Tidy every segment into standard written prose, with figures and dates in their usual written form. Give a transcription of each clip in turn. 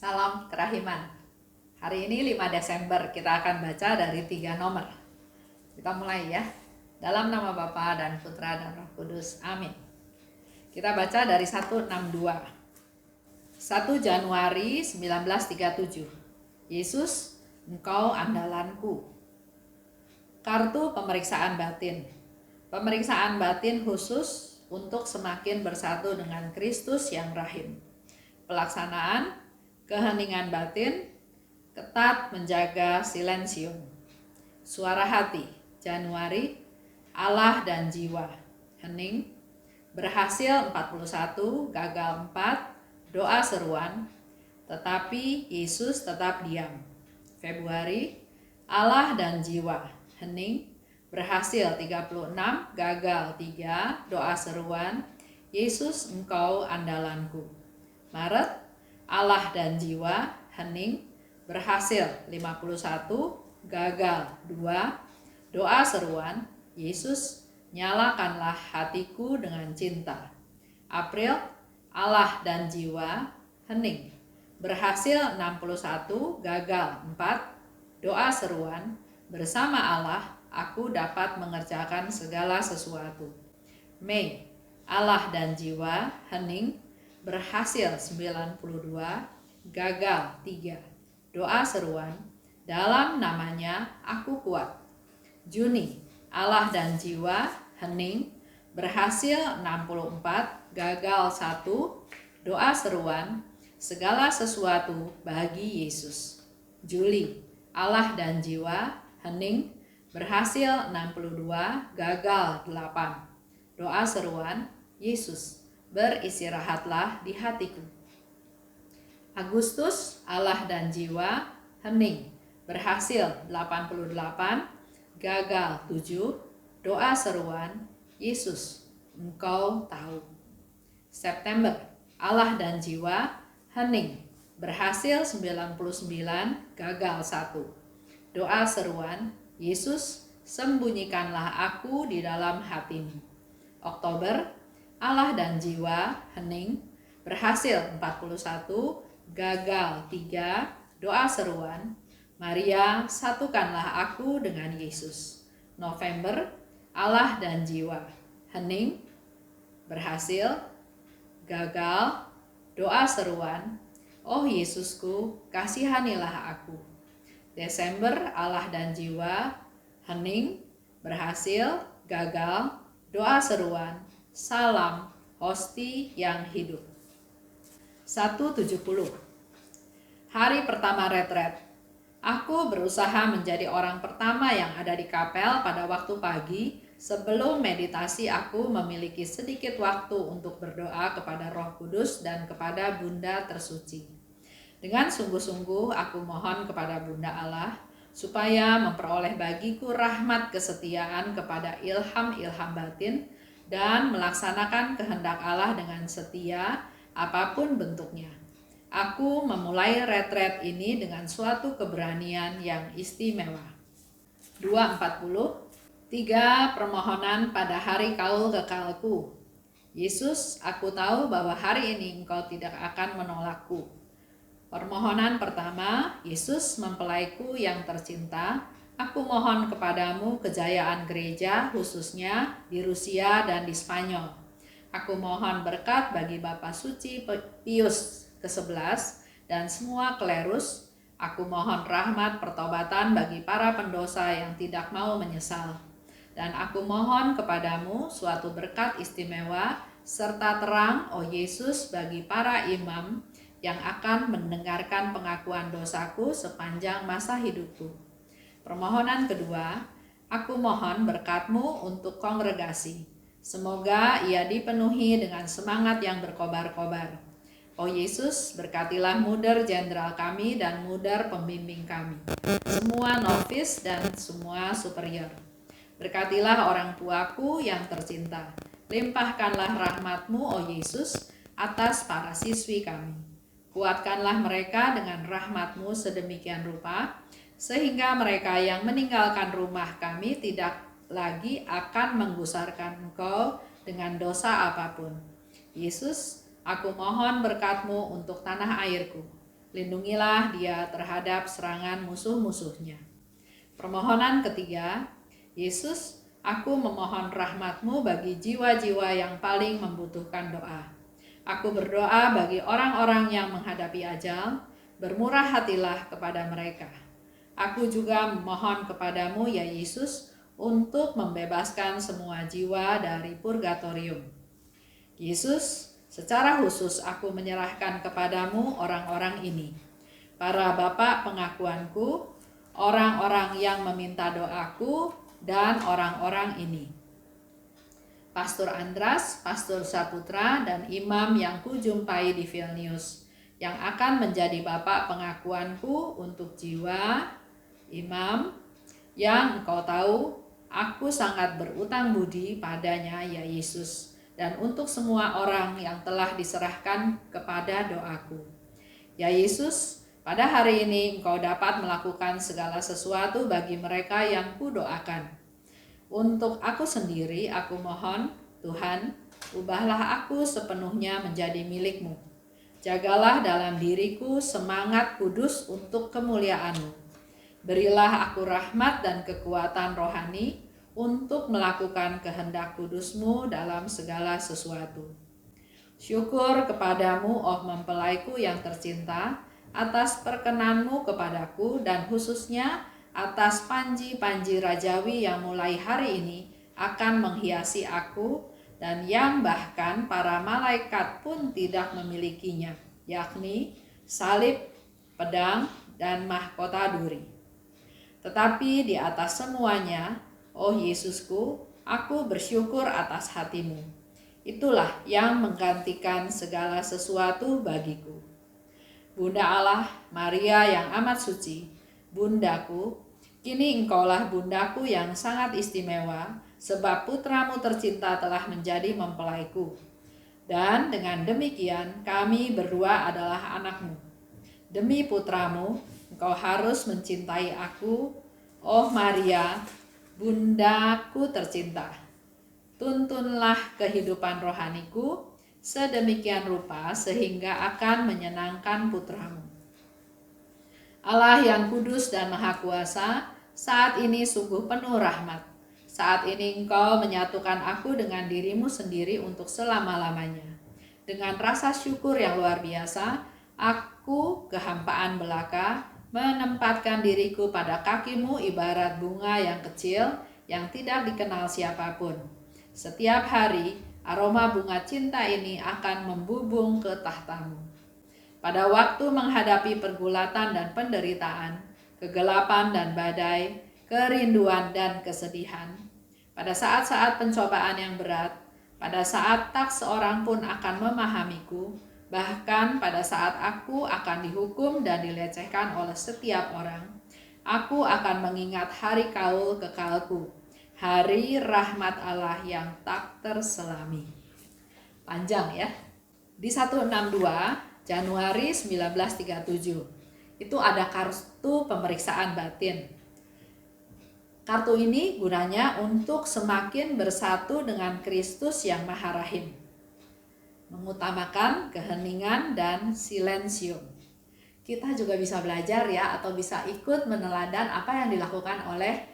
Salam kerahiman. Hari ini 5 Desember kita akan baca dari 3 nomor. Kita mulai ya. Dalam nama Bapa dan Putra dan Roh Kudus. Amin. Kita baca dari 162. 1 Januari 1937. Yesus, Engkau andalanku. Kartu pemeriksaan batin. Pemeriksaan batin khusus untuk semakin bersatu dengan Kristus yang rahim. Pelaksanaan keheningan batin, ketat menjaga silensium. Suara hati, Januari, Allah dan jiwa, hening, berhasil 41, gagal 4, doa seruan, tetapi Yesus tetap diam. Februari, Allah dan jiwa, hening, berhasil 36, gagal 3, doa seruan, Yesus Engkau andalanku. Maret, Allah dan jiwa, hening, berhasil 51, gagal 2, doa seruan, Yesus nyalakanlah hatiku dengan cinta. April, Allah dan jiwa, hening, berhasil 61, gagal 4, doa seruan, bersama Allah aku dapat mengerjakan segala sesuatu. Mei, Allah dan jiwa, hening, berhasil 92, gagal 3, doa seruan, dalam namanya aku kuat. Juni, Allah dan jiwa, hening, berhasil 64, gagal 1, doa seruan, segala sesuatu bagi Yesus. Juli, Allah dan jiwa, hening, berhasil 62, gagal 8, doa seruan, Yesus, beristirahatlah di hatiku. Agustus, Allah dan jiwa, hening, berhasil 88, gagal 7, doa seruan, Yesus, Engkau tahu. September, Allah dan jiwa, hening, berhasil 99, gagal 1, doa seruan, Yesus, sembunyikanlah aku di dalam hatimu. Oktober, Allah dan jiwa, hening, berhasil 41, gagal 3, doa seruan, Maria, satukanlah aku dengan Yesus. November, Allah dan jiwa, hening, berhasil, gagal, doa seruan, oh Yesusku, kasihanilah aku. Desember, Allah dan jiwa, hening, berhasil, gagal, doa seruan, salam hosti yang hidup. 170. Hari pertama retret. Aku berusaha menjadi orang pertama yang ada di kapel pada waktu pagi. Sebelum meditasi aku memiliki sedikit waktu untuk berdoa kepada Roh Kudus dan kepada Bunda Tersuci. Dengan sungguh-sungguh aku mohon kepada Bunda Allah supaya memperoleh bagiku rahmat kesetiaan kepada ilham-ilham batin dan melaksanakan kehendak Allah dengan setia apapun bentuknya. Aku memulai retret ini dengan suatu keberanian yang istimewa. 2:40. 3 permohonan pada hari kaul kekalku. Yesus, aku tahu bahwa hari ini Engkau tidak akan menolakku. Permohonan pertama, Yesus mempelaiku yang tercinta, aku mohon kepadamu kejayaan gereja khususnya di Rusia dan di Spanyol. Aku mohon berkat bagi Bapa Suci Pius ke-11 dan semua klerus. Aku mohon rahmat pertobatan bagi para pendosa yang tidak mau menyesal. Dan aku mohon kepadamu suatu berkat istimewa serta terang, oh Yesus, bagi para imam yang akan mendengarkan pengakuan dosaku sepanjang masa hidupku. Permohonan kedua, aku mohon berkat-Mu untuk kongregasi. Semoga ia dipenuhi dengan semangat yang berkobar-kobar. Oh Yesus, berkatilah muder jenderal kami dan muder pembimbing kami, semua novis dan semua superior. Berkatilah orang tuaku yang tercinta. Limpahkanlah rahmat-Mu, oh Yesus, atas para siswi kami. Kuatkanlah mereka dengan rahmat-Mu sedemikian rupa, sehingga mereka yang meninggalkan rumah kami tidak lagi akan menggusarkan Engkau dengan dosa apapun. Yesus, aku mohon berkat-Mu untuk tanah airku. Lindungilah dia terhadap serangan musuh-musuhnya. Permohonan ketiga, Yesus, aku memohon rahmat-Mu bagi jiwa-jiwa yang paling membutuhkan doa. Aku berdoa bagi orang-orang yang menghadapi ajal, bermurah hatilah kepada mereka. Aku juga memohon kepadamu ya Yesus untuk membebaskan semua jiwa dari purgatorium. Yesus, secara khusus aku menyerahkan kepadamu orang-orang ini. Para bapak pengakuanku, orang-orang yang meminta doaku, dan orang-orang ini. Pastor Andras, Pastor Saputra, dan imam yang kujumpai di Vilnius, yang akan menjadi bapak pengakuanku untuk jiwa, imam, yang engkau tahu, aku sangat berutang budi padanya ya Yesus, dan untuk semua orang yang telah diserahkan kepada doaku. Ya Yesus, pada hari ini engkau dapat melakukan segala sesuatu bagi mereka yang kudoakan. Untuk aku sendiri, aku mohon, Tuhan, ubahlah aku sepenuhnya menjadi milik-Mu. Jagalah dalam diriku semangat kudus untuk kemuliaan-Mu. Berilah aku rahmat dan kekuatan rohani untuk melakukan kehendak kudus-Mu dalam segala sesuatu. Syukur kepadamu, oh mempelaiku yang tercinta, atas perkenan-Mu kepadaku dan khususnya atas panji-panji rajawi yang mulai hari ini akan menghiasi aku dan yang bahkan para malaikat pun tidak memilikinya, yakni salib, pedang, dan mahkota duri. Tetapi di atas semuanya, oh Yesusku, aku bersyukur atas hati-Mu. Itulah yang menggantikan segala sesuatu bagiku. Bunda Allah, Maria yang amat suci, bundaku, kini engkaulah bundaku yang sangat istimewa, sebab putramu tercinta telah menjadi mempelaiku. Dan dengan demikian kami berdua adalah anakmu. Demi putramu, engkau harus mencintai aku, oh Maria, bundaku tercinta. Tuntunlah kehidupan rohaniku sedemikian rupa sehingga akan menyenangkan putramu. Allah yang kudus dan maha kuasa, saat ini sungguh penuh rahmat. Saat ini engkau menyatukan aku dengan dirimu sendiri untuk selama-lamanya. Dengan rasa syukur yang luar biasa, aku kehampaan belaka menempatkan diriku pada kakimu ibarat bunga yang kecil yang tidak dikenal siapapun. Setiap hari, aroma bunga cinta ini akan membubung ke tahtamu. Pada waktu menghadapi pergulatan dan penderitaan, kegelapan dan badai, kerinduan dan kesedihan, pada saat-saat pencobaan yang berat, pada saat tak seorang pun akan memahamiku, bahkan pada saat aku akan dihukum dan dilecehkan oleh setiap orang, aku akan mengingat hari kaul kekalku, hari rahmat Allah yang tak terselami. Panjang ya. Di 162 Januari 1937 itu ada kartu pemeriksaan batin. Kartu ini gunanya untuk semakin bersatu dengan Kristus yang Maha Rahim, mengutamakan keheningan dan silensium. Kita juga bisa belajar ya, atau bisa ikut meneladan apa yang dilakukan oleh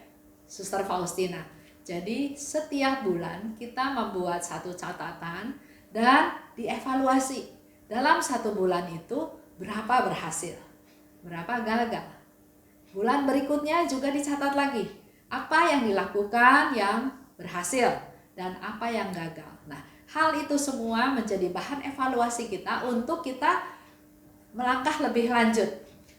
Suster Faustina. Jadi setiap bulan kita membuat satu catatan dan dievaluasi. Dalam satu bulan itu berapa berhasil, berapa gagal. Bulan berikutnya juga dicatat lagi. Apa yang dilakukan yang berhasil dan apa yang gagal. Nah, hal itu semua menjadi bahan evaluasi kita untuk kita melangkah lebih lanjut.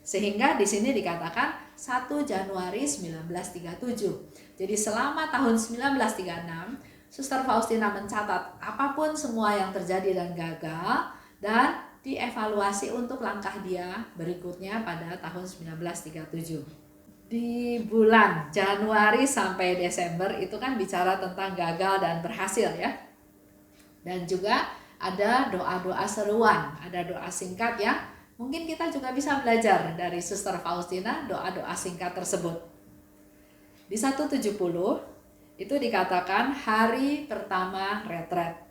Sehingga di sini dikatakan 1 Januari 1937. Jadi selama tahun 1936, Suster Faustina mencatat apapun semua yang terjadi dan gagal dan dievaluasi untuk langkah dia berikutnya pada tahun 1937. Di bulan Januari sampai Desember itu kan bicara tentang gagal dan berhasil ya. Dan juga ada doa-doa seruan, ada doa singkat ya. Mungkin kita juga bisa belajar dari Suster Faustina doa-doa singkat tersebut. Di 170 itu dikatakan hari pertama retret.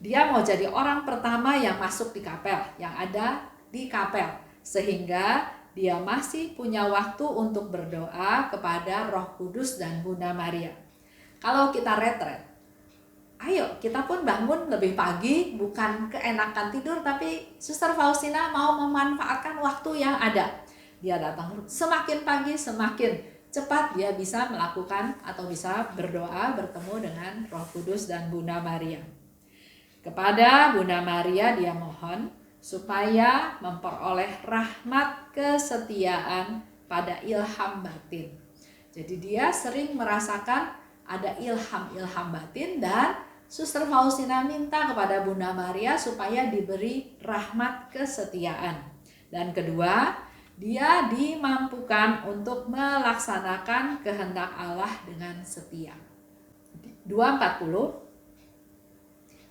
Dia mau jadi orang pertama yang masuk di kapel, yang ada di kapel. sehingga dia masih punya waktu untuk berdoa kepada Roh Kudus dan Bunda Maria. Kalau kita retret, ayo kita pun bangun lebih pagi, bukan keenakan tidur, tapi Suster Faustina mau memanfaatkan waktu yang ada. Dia datang semakin pagi, semakin cepat dia bisa melakukan atau bisa berdoa bertemu dengan Roh Kudus dan Bunda Maria. Kepada Bunda Maria dia mohon supaya memperoleh rahmat kesetiaan pada ilham batin. Jadi dia sering merasakan ada ilham-ilham batin, dan Suster Faustina minta kepada Bunda Maria supaya diberi rahmat kesetiaan. Dan kedua, dia dimampukan untuk melaksanakan kehendak Allah dengan setia. 2:40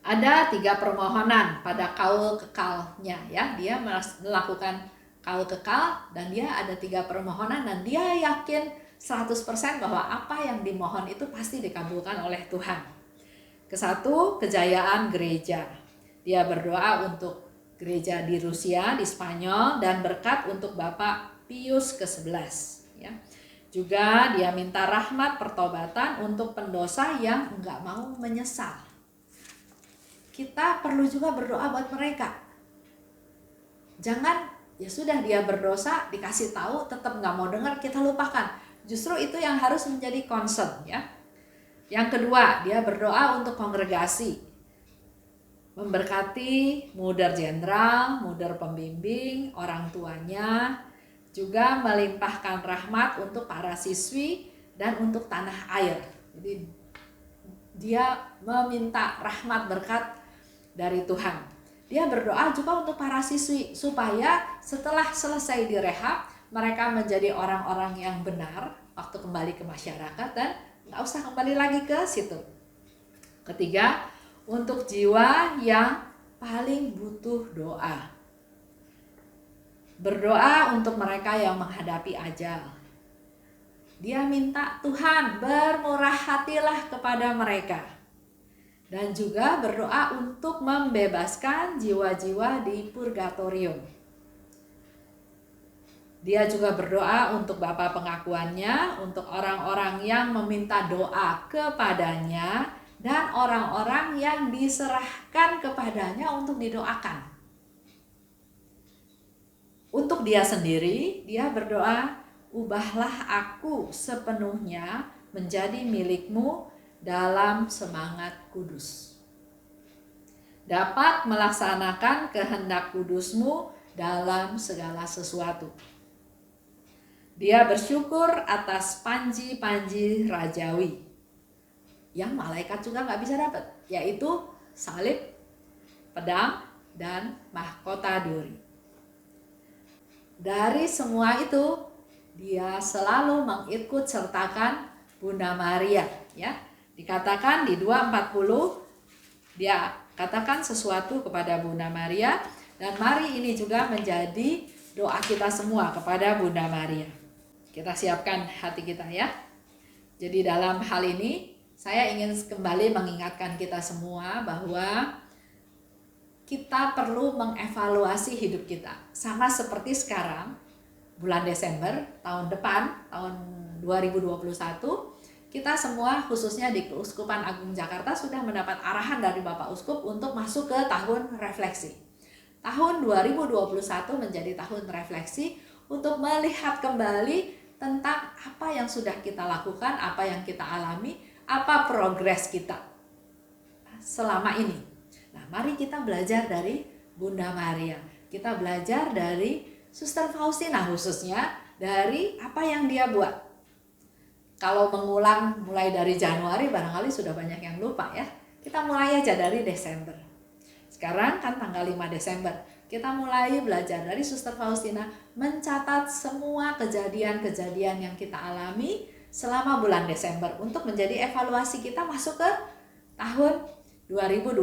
ada 3 permohonan pada kaul kekalnya ya. Dia melakukan kaul kekal dan dia ada 3 permohonan, dan dia yakin 100% bahwa apa yang dimohon itu pasti dikabulkan oleh Tuhan. Ke-1, kejayaan gereja. Dia berdoa untuk gereja di Rusia, di Spanyol, dan berkat untuk Bapak Pius ke-11 ya. Juga dia minta rahmat pertobatan untuk pendosa yang enggak mau menyesal. Kita perlu juga berdoa buat mereka. Jangan ya sudah dia berdosa, dikasih tahu tetap nggak mau dengar, kita lupakan. Justru itu yang harus menjadi concern ya. Yang kedua, dia berdoa untuk kongregasi, memberkati muder jenderal, muder pembimbing, orang tuanya, juga melimpahkan rahmat untuk para siswi dan untuk tanah air. Jadi dia meminta rahmat berkat dari Tuhan. Dia berdoa juga untuk para siswi supaya setelah selesai direhab mereka menjadi orang-orang yang benar waktu kembali ke masyarakat dan nggak usah kembali lagi ke situ. Ketiga, untuk jiwa yang paling butuh doa. Berdoa untuk mereka yang menghadapi ajal. Dia minta Tuhan bermurah hatilah kepada mereka. Dan juga berdoa untuk membebaskan jiwa-jiwa di purgatorium. Dia juga berdoa untuk Bapa pengakuannya, untuk orang-orang yang meminta doa kepadanya, dan orang-orang yang diserahkan kepadanya untuk didoakan. Untuk dia sendiri, dia berdoa, ubahlah aku sepenuhnya menjadi milikmu dalam semangat kudus. Dapat melaksanakan kehendak kudusmu dalam segala sesuatu. Dia bersyukur atas panji-panji rajawi yang malaikat juga nggak bisa dapat, yaitu salib, pedang, dan mahkota duri. Dari semua itu, dia selalu mengikut sertakan Bunda Maria ya. Dikatakan di 2:40 dia katakan sesuatu kepada Bunda Maria, dan mari ini juga menjadi doa kita semua kepada Bunda Maria. Kita siapkan hati kita ya. Jadi dalam hal ini saya ingin kembali mengingatkan kita semua bahwa kita perlu mengevaluasi hidup kita. Sama seperti sekarang bulan Desember tahun depan, tahun 2021, kita semua khususnya di Keuskupan Agung Jakarta sudah mendapat arahan dari Bapak Uskup untuk masuk ke tahun refleksi. Tahun 2021 menjadi tahun refleksi untuk melihat kembali tentang apa yang sudah kita lakukan, apa yang kita alami, apa progres kita selama ini. Nah, mari kita belajar dari Bunda Maria. Kita belajar dari Suster Faustina khususnya, dari apa yang dia buat. Kalau mengulang mulai dari Januari barangkali sudah banyak yang lupa ya. Kita mulai aja dari Desember. Sekarang kan tanggal 5 Desember. Kita mulai belajar dari Suster Faustina mencatat semua kejadian-kejadian yang kita alami selama bulan Desember untuk menjadi evaluasi kita masuk ke tahun 2021.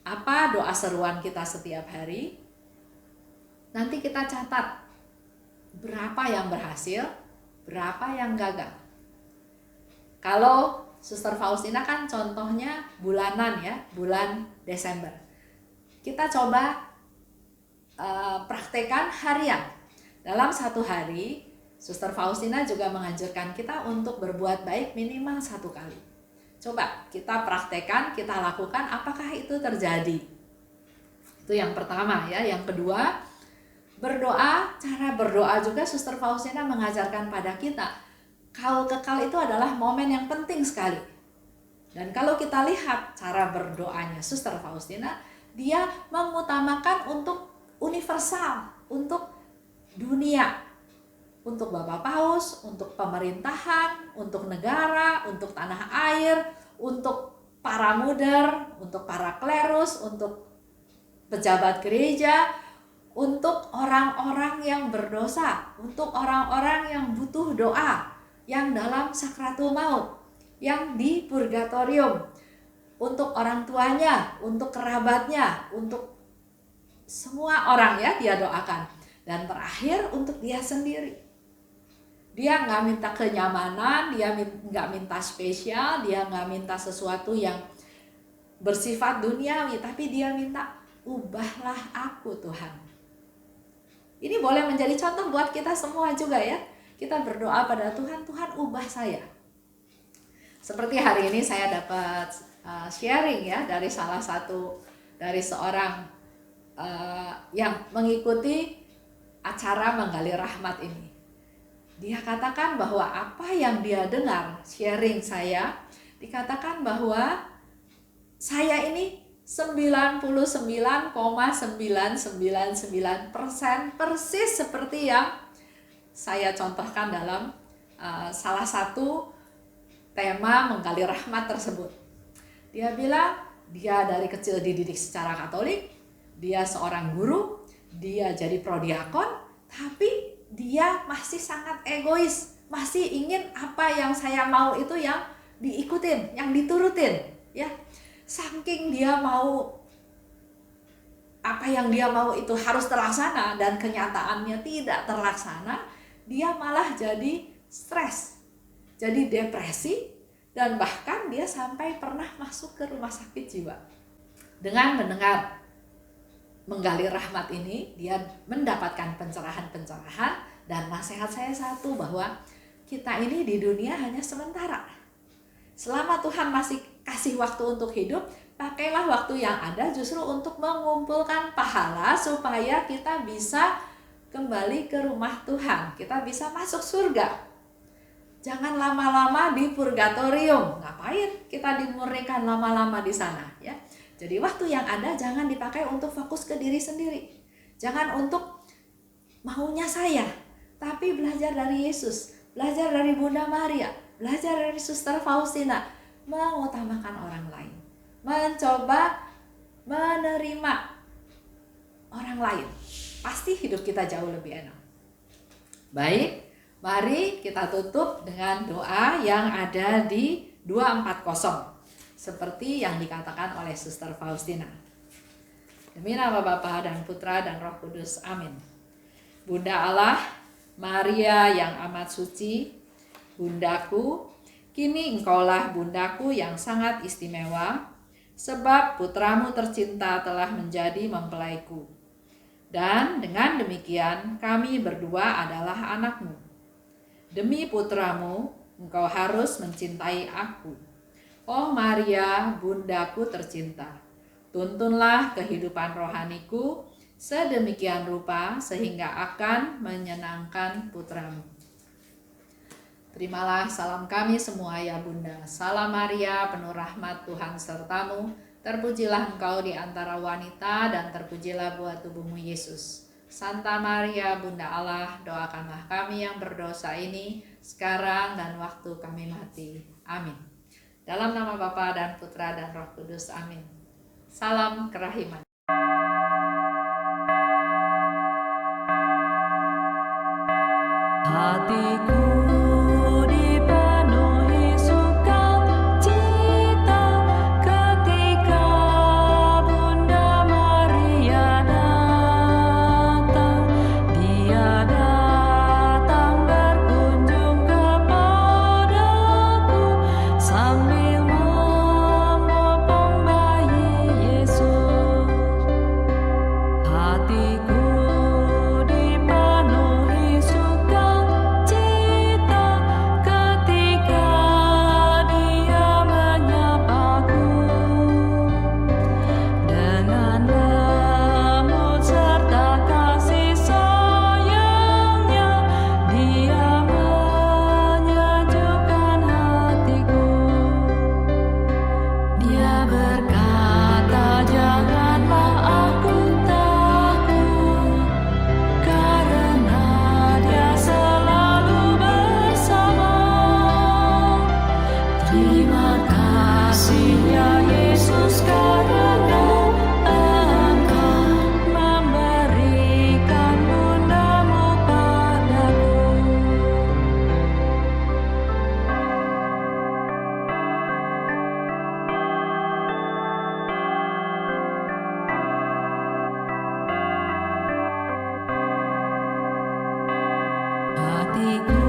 Apa doa seruan kita setiap hari? Nanti kita catat berapa yang berhasil, berapa yang gagal. Kalau Suster Faustina kan contohnya bulanan ya, bulan Desember. Kita coba praktekan harian. Dalam satu hari, Suster Faustina juga menganjurkan kita untuk berbuat baik minimal 1 kali. Coba kita praktekan, kita lakukan, apakah itu terjadi? Itu yang pertama ya. Yang kedua, berdoa. Cara berdoa juga Suster Faustina mengajarkan pada kita. Kaul kekal itu adalah momen yang penting sekali. Dan kalau kita lihat cara berdoanya Suster Faustina, dia mengutamakan untuk universal, untuk dunia, untuk Bapak Paus, untuk pemerintahan, untuk negara, untuk tanah air, untuk para muder, untuk para klerus, untuk pejabat gereja, untuk orang-orang yang berdosa, untuk orang-orang yang butuh doa, yang dalam sakratul maut, yang di purgatorium, untuk orang tuanya, untuk kerabatnya, untuk semua orang ya dia doakan. Dan terakhir untuk dia sendiri. Dia nggak minta kenyamanan, dia nggak minta spesial, dia nggak minta sesuatu yang bersifat duniawi, tapi dia minta, ubahlah aku Tuhan. Ini boleh menjadi contoh buat kita semua juga ya. Kita berdoa pada Tuhan, Tuhan ubah saya. Seperti hari ini saya dapat sharing ya dari dari seorang yang mengikuti acara Menggali Rahmat ini. Dia katakan bahwa apa yang dia dengar sharing saya, dikatakan bahwa saya ini 99,999% persis seperti yang saya contohkan dalam salah satu tema Menggali Rahmat tersebut. Dia bilang dia dari kecil dididik secara Katolik, dia seorang guru, dia jadi prodiakon, tapi dia masih sangat egois, masih ingin apa yang saya mau itu yang diikutin, yang diturutin, ya. Saking dia mau apa yang dia mau itu harus terlaksana dan kenyataannya tidak terlaksana, dia malah jadi stres, jadi depresi, dan bahkan dia sampai pernah masuk ke rumah sakit jiwa. Dengan mendengar Menggali Rahmat ini, dia mendapatkan pencerahan-pencerahan, dan nasihat saya satu, bahwa kita ini di dunia hanya sementara. Selama Tuhan masih kasih waktu untuk hidup, pakailah waktu yang ada justru untuk mengumpulkan pahala supaya kita bisa kembali ke rumah Tuhan, kita bisa masuk surga. Jangan lama-lama di purgatorium. Ngapain kita dimurnikan lama-lama di sana ya? Jadi waktu yang ada jangan dipakai untuk fokus ke diri sendiri. Jangan untuk maunya saya, tapi belajar dari Yesus, belajar dari Bunda Maria, belajar dari Suster Faustina, mengutamakan orang lain, mencoba menerima orang lain. Pasti hidup kita jauh lebih enak. Baik, mari kita tutup dengan doa yang ada di 240. Seperti yang dikatakan oleh Suster Faustina. Demi nama Bapa dan Putra dan Roh Kudus. Amin. Bunda Allah, Maria yang amat suci, Bundaku, kini Engkaulah Bundaku yang sangat istimewa, sebab putramu tercinta telah menjadi mempelaiku. Dan dengan demikian kami berdua adalah anakmu. Demi putramu, Engkau harus mencintai aku. Oh Maria, Bundaku tercinta, tuntunlah kehidupan rohaniku sedemikian rupa sehingga akan menyenangkan putramu. Terimalah salam kami semua ya Bunda. Salam Maria, penuh rahmat Tuhan sertamu. Terpujilah engkau di antara wanita dan terpujilah buah tubuhmu Yesus. Santa Maria, Bunda Allah, doakanlah kami yang berdosa ini sekarang dan waktu kami mati. Amin. Dalam nama Bapa dan Putra dan Roh Kudus. Amin. Salam kerahiman. Hatiku dipenuhi sukacita ketika Bunda Maria datang. Dia datang berkunjung kepadaku sambil membopong bayi Yesus. Hatiku hatiku